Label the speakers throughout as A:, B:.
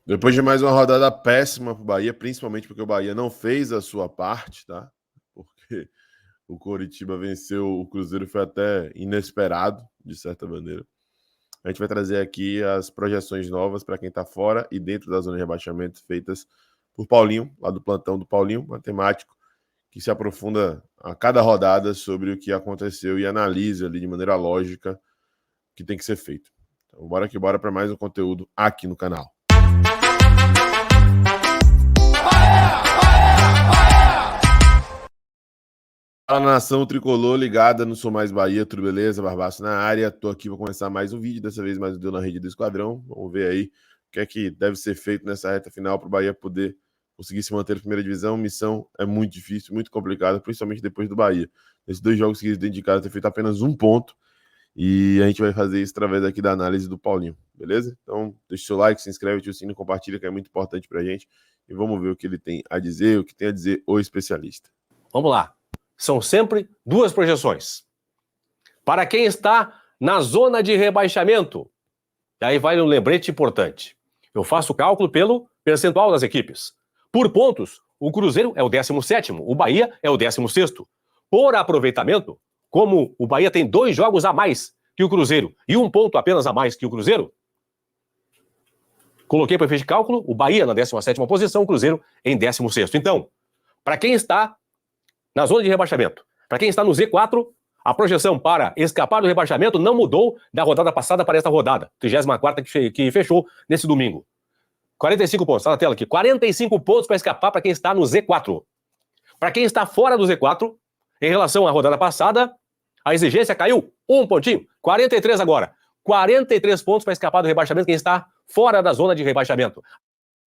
A: Depois de mais uma rodada péssima para o Bahia, principalmente porque o Bahia não fez a sua parte, tá? Porque o Coritiba venceu o Cruzeiro, foi até inesperado, de certa maneira. A gente vai trazer aqui as projeções novas para quem está fora e dentro da zona de rebaixamento, feitas por Paulinho, lá do plantão do Paulinho, matemático, que se aprofunda a cada rodada sobre o que aconteceu e analisa ali de maneira lógica o que tem que ser feito. Então, bora que bora para mais um conteúdo aqui no canal. Fala, nação tricolor ligada no Sou Mais Bahia, tudo beleza? Barbaço na área, tô aqui para começar mais um vídeo, dessa vez mais um Deu na Rede do Esquadrão. Vamos ver aí o que é que deve ser feito nessa reta final para o Bahia poder conseguir se manter na primeira divisão. Missão é muito difícil, muito complicada, principalmente depois do Bahia. Nesses 2 jogos seguidos dentro de casa ter feito apenas 1 ponto, e a gente vai fazer isso através aqui da análise do Paulinho, beleza? Então deixa o seu like, se inscreve, ativa o sininho, compartilha, que é muito importante pra gente, e vamos ver o que ele tem a dizer, o que tem a dizer o especialista.
B: Vamos lá. São sempre 2 projeções. Para quem está na zona de rebaixamento, e aí vai um lembrete importante. Eu faço o cálculo pelo percentual das equipes. Por pontos, o Cruzeiro é o 17º, o Bahia é o 16º. Por aproveitamento, como o Bahia tem 2 jogos a mais que o Cruzeiro e 1 ponto apenas a mais que o Cruzeiro, coloquei para efeito de cálculo o Bahia na 17ª posição, o Cruzeiro em 16º. Então, para quem está na zona de rebaixamento, para quem está no Z4, a projeção para escapar do rebaixamento não mudou da rodada passada para esta rodada, 34ª que fechou nesse domingo. 45 pontos, está na tela aqui. 45 pontos para escapar para quem está no Z4. Para quem está fora do Z4, em relação à rodada passada, a exigência caiu 1 pontinho. 43 agora. 43 pontos para escapar do rebaixamento quem está fora da zona de rebaixamento.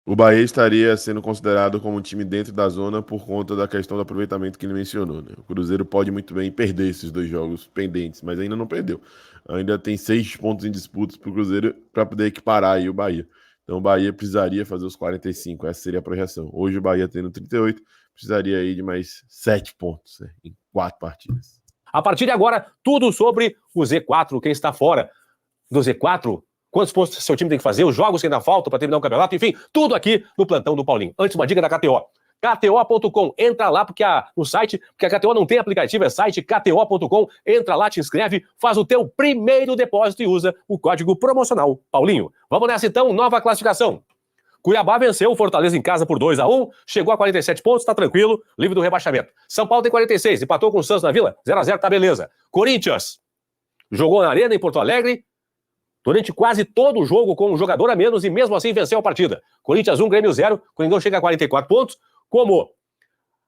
A: O Bahia estaria sendo considerado como um time dentro da zona por conta da questão do aproveitamento que ele mencionou, né? O Cruzeiro pode muito bem perder esses 2 jogos pendentes, mas ainda não perdeu. Ainda tem 6 pontos em disputas para o Cruzeiro para poder equiparar aí o Bahia. Então o Bahia precisaria fazer os 45, essa seria a projeção. Hoje o Bahia tendo 38, precisaria aí de mais 7 pontos, né, em 4 partidas.
B: A partir de agora, tudo sobre o Z4, quem está fora do Z4, quantos pontos seu time tem que fazer, os jogos que ainda faltam para terminar o campeonato, enfim, tudo aqui no plantão do Paulinho. Antes, uma dica da KTO. KTO.com, entra lá no site, porque a KTO não tem aplicativo, é site KTO.com, entra lá, te inscreve, faz o teu primeiro depósito e usa o código promocional Paulinho. Vamos nessa então, nova classificação. Cuiabá venceu o Fortaleza em casa por 2-1, chegou a 47 pontos, tá tranquilo, livre do rebaixamento. São Paulo tem 46, empatou com o Santos na Vila, 0-0, tá beleza. Corinthians jogou na Arena em Porto Alegre, durante quase todo o jogo com um jogador a menos e mesmo assim venceu a partida. Corinthians 1, Grêmio 0, Coringão chega a 44 pontos, como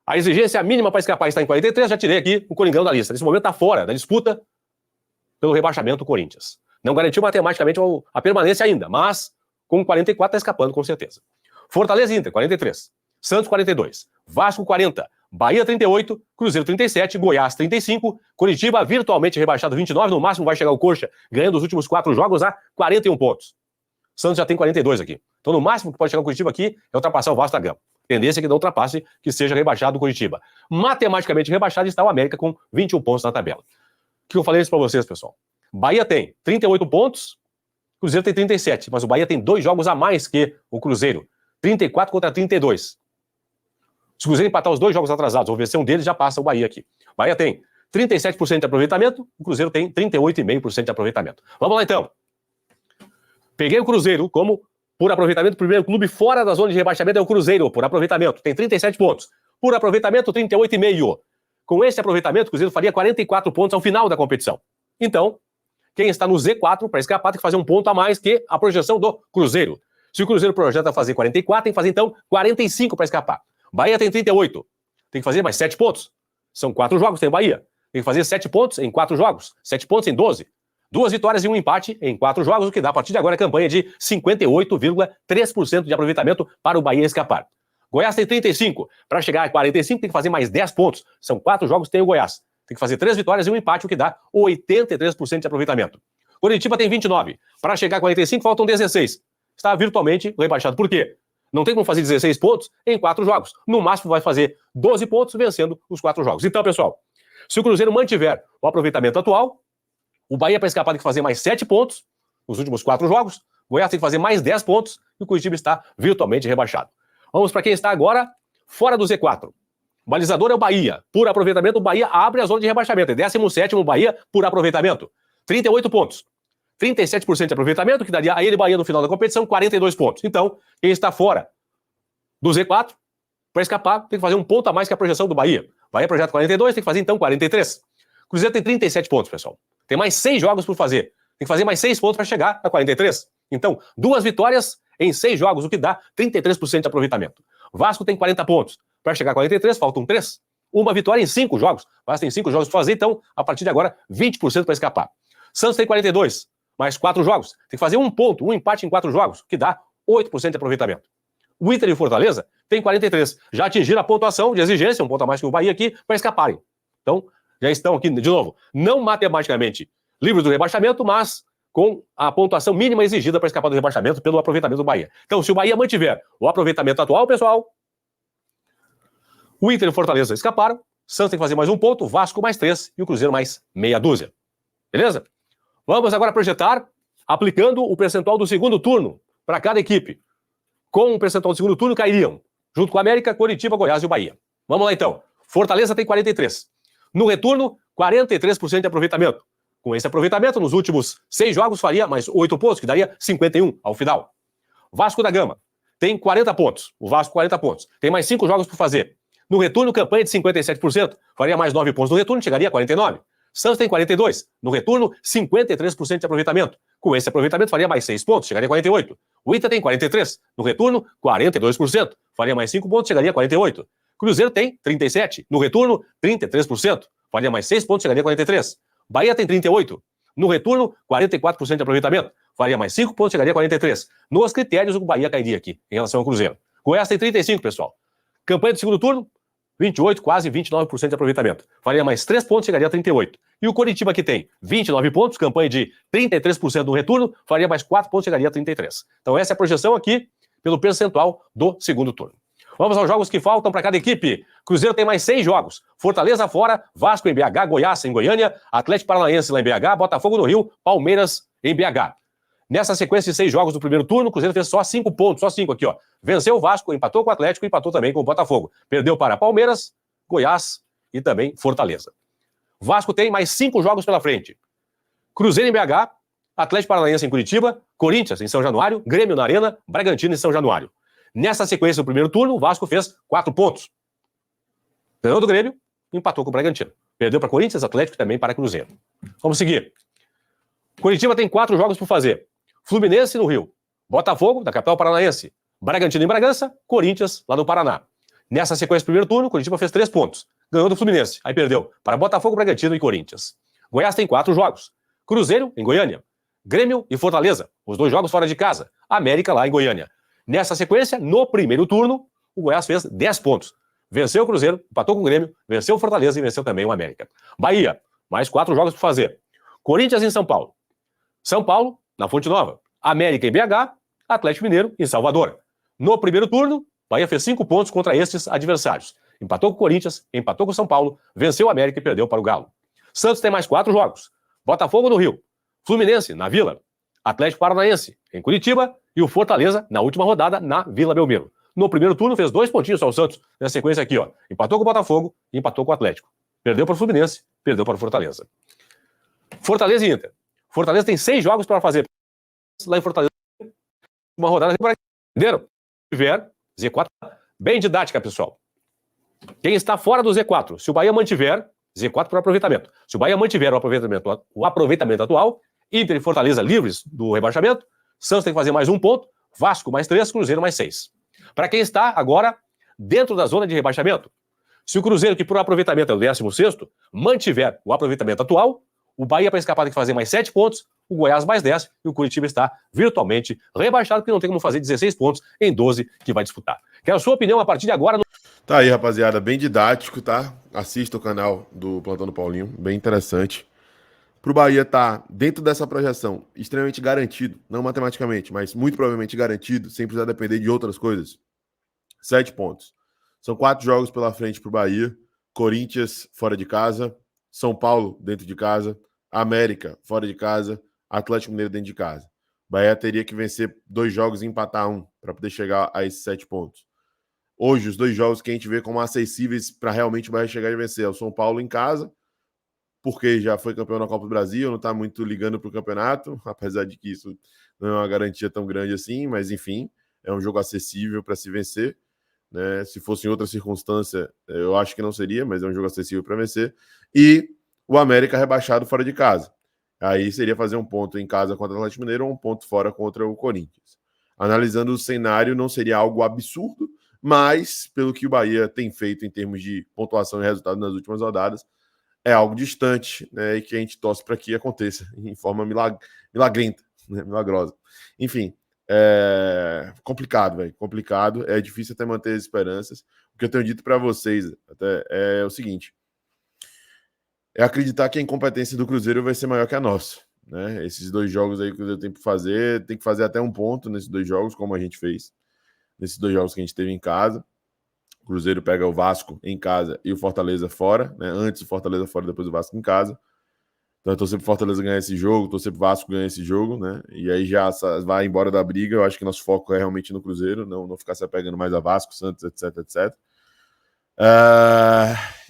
B: a exigência mínima para escapar está em 43, já tirei aqui o Coringão da lista. Nesse momento está fora da disputa pelo rebaixamento do Corinthians. Não garantiu matematicamente a permanência ainda, mas com 44 está escapando com certeza. Fortaleza e Inter, 43. Santos, 42. Vasco, 40. Bahia, 38. Cruzeiro, 37. Goiás, 35. Curitiba, virtualmente rebaixado, 29. No máximo vai chegar o Coxa, ganhando os últimos 4 jogos a 41 pontos. Santos já tem 42 aqui. Então, no máximo que pode chegar o Curitiba aqui é ultrapassar o Vasco da Gama. Tendência é que não ultrapasse, que seja rebaixado o Curitiba. Matematicamente rebaixado está o América com 21 pontos na tabela. O que eu falei isso para vocês, pessoal? Bahia tem 38 pontos, Cruzeiro tem 37, mas o Bahia tem 2 jogos a mais que o Cruzeiro. 34 contra 32. Se o Cruzeiro empatar os 2 jogos atrasados, ou vencer um deles, já passa o Bahia aqui. O Bahia tem 37% de aproveitamento, o Cruzeiro tem 38,5% de aproveitamento. Vamos lá, então. Peguei o Cruzeiro como, por aproveitamento, o primeiro clube fora da zona de rebaixamento é o Cruzeiro, por aproveitamento. Tem 37 pontos. Por aproveitamento, 38,5. Com esse aproveitamento, o Cruzeiro faria 44 pontos ao final da competição. Então, quem está no Z4, para escapar, tem que fazer 1 ponto a mais que a projeção do Cruzeiro. Se o Cruzeiro projeta fazer 44, tem que fazer, então, 45 para escapar. Bahia tem 38. Tem que fazer mais 7 pontos. São 4 jogos, tem Bahia. Tem que fazer 7 pontos em 4 jogos. 7 pontos em 12. 2 vitórias e 1 empate em 4 jogos, o que dá, a partir de agora, a campanha de 58,3% de aproveitamento para o Bahia escapar. Goiás tem 35. Para chegar a 45, tem que fazer mais 10 pontos. São 4 jogos, tem o Goiás. Tem que fazer 3 vitórias e 1 empate, o que dá 83% de aproveitamento. Coritiba tem 29. Para chegar a 45, faltam 16. Está virtualmente rebaixado. Por quê? Não tem como fazer 16 pontos em 4 jogos. No máximo vai fazer 12 pontos vencendo os 4 jogos. Então, pessoal, se o Cruzeiro mantiver o aproveitamento atual, o Bahia, para escapar, tem que fazer mais 7 pontos nos últimos 4 jogos. Goiás tem que fazer mais 10 pontos e o Curitiba está virtualmente rebaixado. Vamos para quem está agora fora do Z4. O balizador é o Bahia. Por aproveitamento, o Bahia abre a zona de rebaixamento. É 17º Bahia por aproveitamento. 38 pontos. 37% de aproveitamento, que daria a ele Bahia no final da competição, 42 pontos. Então, quem está fora do Z4, para escapar, tem que fazer um ponto a mais que a projeção do Bahia. Bahia projeta 42, tem que fazer então 43. Cruzeiro tem 37 pontos, pessoal. Tem mais 6 jogos por fazer. Tem que fazer mais 6 pontos para chegar a 43. Então, 2 vitórias em 6 jogos, o que dá 33% de aproveitamento. Vasco tem 40 pontos. Para chegar a 43, faltam 3. Uma vitória em 5 jogos. Vasco tem 5 jogos para fazer, então, a partir de agora, 20% para escapar. Santos tem 42, mais 4 jogos. Tem que fazer um ponto, um empate em 4 jogos, que dá 8% de aproveitamento. O Inter e o Fortaleza tem 43. Já atingiram a pontuação de exigência, um ponto a mais que o Bahia aqui, para escaparem. Então, já estão aqui, de novo, não matematicamente livres do rebaixamento, mas com a pontuação mínima exigida para escapar do rebaixamento pelo aproveitamento do Bahia. Então, se o Bahia mantiver o aproveitamento atual, pessoal, o Inter e o Fortaleza escaparam, Santos tem que fazer mais um ponto, Vasco mais 3 e o Cruzeiro mais meia dúzia. Beleza? Vamos agora projetar, aplicando o percentual do segundo turno para cada equipe. Com o percentual do segundo turno cairiam, junto com a América, Coritiba, Goiás e o Bahia. Vamos lá então. Fortaleza tem 43. No retorno, 43% de aproveitamento. Com esse aproveitamento, nos últimos 6 jogos, faria mais 8 pontos, que daria 51 ao final. Vasco da Gama tem 40 pontos. O Vasco, 40 pontos. Tem mais 5 jogos por fazer. No retorno, campanha de 57%. Faria mais 9 pontos no retorno, chegaria a 49. Santos tem 42. No retorno, 53% de aproveitamento. Com esse aproveitamento, faria mais 6 pontos, chegaria a 48. O Inter tem 43. No retorno, 42%. Faria mais 5 pontos, chegaria a 48. Cruzeiro tem 37. No retorno, 33%. Faria mais 6 pontos, chegaria a 43. Bahia tem 38. No retorno, 44% de aproveitamento. Faria mais 5 pontos, chegaria a 43. Nos critérios, o Bahia cairia aqui, em relação ao Cruzeiro. Goiás tem 35, pessoal. Campanha do segundo turno, 28, quase 29% de aproveitamento. Faria mais 3 pontos, chegaria a 38. E o Coritiba, que tem 29 pontos, campanha de 33% no retorno, faria mais 4 pontos, chegaria a 33. Então essa é a projeção aqui, pelo percentual do segundo turno. Vamos aos jogos que faltam para cada equipe. Cruzeiro tem mais 6 jogos. Fortaleza fora, Vasco em BH, Goiás em Goiânia, Atlético Paranaense lá em BH, Botafogo no Rio, Palmeiras em BH. Nessa sequência de 6 jogos do primeiro turno, o Cruzeiro fez só 5 pontos, só 5 aqui, ó. Venceu o Vasco, empatou com o Atlético, empatou também com o Botafogo. Perdeu para Palmeiras, Goiás e também Fortaleza. Vasco tem mais 5 jogos pela frente. Cruzeiro em BH, Atlético Paranaense em Curitiba, Corinthians em São Januário, Grêmio na Arena, Bragantino em São Januário. Nessa sequência do primeiro turno, o Vasco fez 4 pontos. Ganhou do Grêmio, empatou com o Bragantino. Perdeu para Corinthians, Atlético e também para Cruzeiro. Vamos seguir. Curitiba tem 4 jogos por fazer. Fluminense no Rio, Botafogo, da capital paranaense, Bragantino em Bragança, Corinthians lá no Paraná. Nessa sequência do primeiro turno, Curitiba fez 3 pontos. Ganhou do Fluminense, aí perdeu para Botafogo, Bragantino e Corinthians. Goiás tem 4 jogos. Cruzeiro em Goiânia, Grêmio e Fortaleza, os 2 jogos fora de casa. América lá em Goiânia. Nessa sequência, no primeiro turno, o Goiás fez 10 pontos. Venceu o Cruzeiro, empatou com o Grêmio, venceu o Fortaleza e venceu também o América. Bahia, mais 4 jogos por fazer. Corinthians em São Paulo. São Paulo, na Fonte Nova. América em BH, Atlético Mineiro em Salvador. No primeiro turno, Bahia fez 5 pontos contra estes adversários. Empatou com o Corinthians, empatou com o São Paulo, venceu o América e perdeu para o Galo. Santos tem mais 4 jogos. Botafogo no Rio, Fluminense na Vila, Atlético Paranaense em Curitiba e o Fortaleza na última rodada na Vila Belmiro. No primeiro turno fez 2 pontinhos ao Santos, nessa sequência aqui, ó. Empatou com o Botafogo e empatou com o Atlético. Perdeu para o Fluminense, perdeu para o Fortaleza. Fortaleza e Inter. Fortaleza tem 6 jogos para fazer. Lá em Fortaleza, uma rodada. Entenderam? Se tiver Z4, bem didática, pessoal. Quem está fora do Z4, se o Bahia mantiver, Z4 por aproveitamento. Se o Bahia mantiver o aproveitamento atual, Inter e Fortaleza livres do rebaixamento, Santos tem que fazer mais 1 ponto, Vasco mais 3, Cruzeiro mais 6. Para quem está agora dentro da zona de rebaixamento, se o Cruzeiro, que por aproveitamento é o 16º, mantiver o aproveitamento atual, o Bahia, para escapar, tem que fazer mais 7 pontos, o Goiás mais 10 e o Curitiba está virtualmente rebaixado, porque não tem como fazer 16 pontos em 12 que vai disputar. Quero a sua opinião a partir de agora.
A: Tá aí, rapaziada, bem didático, tá? Assista o canal do Plantão do Paulinho, bem interessante. Pro Bahia tá dentro dessa projeção, extremamente garantido, não matematicamente, mas muito provavelmente garantido, sem precisar depender de outras coisas. 7 pontos. São 4 jogos pela frente pro Bahia. Corinthians fora de casa, São Paulo dentro de casa, América fora de casa, Atlético Mineiro dentro de casa. Bahia teria que vencer 2 jogos e empatar 1 para poder chegar a esses 7 pontos. Hoje, os 2 jogos que a gente vê como acessíveis para realmente o Bahia chegar e vencer é o São Paulo em casa, porque já foi campeão da Copa do Brasil, não está muito ligando para o campeonato, apesar de que isso não é uma garantia tão grande assim, mas enfim, é um jogo acessível para se vencer. Né? Se fosse em outra circunstância, eu acho que não seria, mas é um jogo acessível para vencer. E o América rebaixado fora de casa. Aí seria fazer um ponto em casa contra o Atlético Mineiro ou um ponto fora contra o Corinthians. Analisando o cenário, não seria algo absurdo, mas pelo que o Bahia tem feito em termos de pontuação e resultado nas últimas rodadas, é algo distante, né, e que a gente torce para que aconteça em forma milagrenta, né, milagrosa. Enfim, é complicado, velho, complicado, é difícil até manter as esperanças. O que eu tenho dito para vocês até é o seguinte: é acreditar que a incompetência do Cruzeiro vai ser maior que a nossa, né? Esses 2 jogos aí que o Cruzeiro tem que fazer até um ponto nesses 2 jogos, como a gente fez nesses 2 jogos que a gente teve em casa. O Cruzeiro pega o Vasco em casa e o Fortaleza fora, né? Antes o Fortaleza fora, depois o Vasco em casa. Então eu torcer pro Fortaleza ganhar esse jogo, torcer pro Vasco ganhar esse jogo, né? E aí já vai embora da briga. Eu acho que nosso foco é realmente no Cruzeiro, não ficar se apegando mais a Vasco, Santos, etc, etc.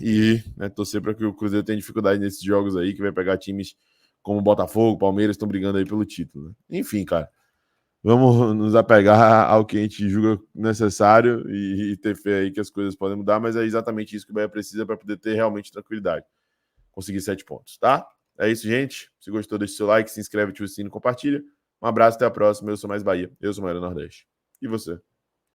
A: E né, torcer para que o Cruzeiro tenha dificuldade nesses jogos aí, que vai pegar times como Botafogo, Palmeiras, estão brigando aí pelo título. Né? Enfim, cara, vamos nos apegar ao que a gente julga necessário e ter fé aí que as coisas podem mudar, mas é exatamente isso que o Bahia precisa para poder ter realmente tranquilidade. Conseguir 7 pontos, tá? É isso, gente. Se gostou, deixa o seu like, se inscreve, ativa o sino, compartilha. Um abraço, até a próxima. Eu sou Mais Bahia. Eu sou Maíra Nordeste. E você?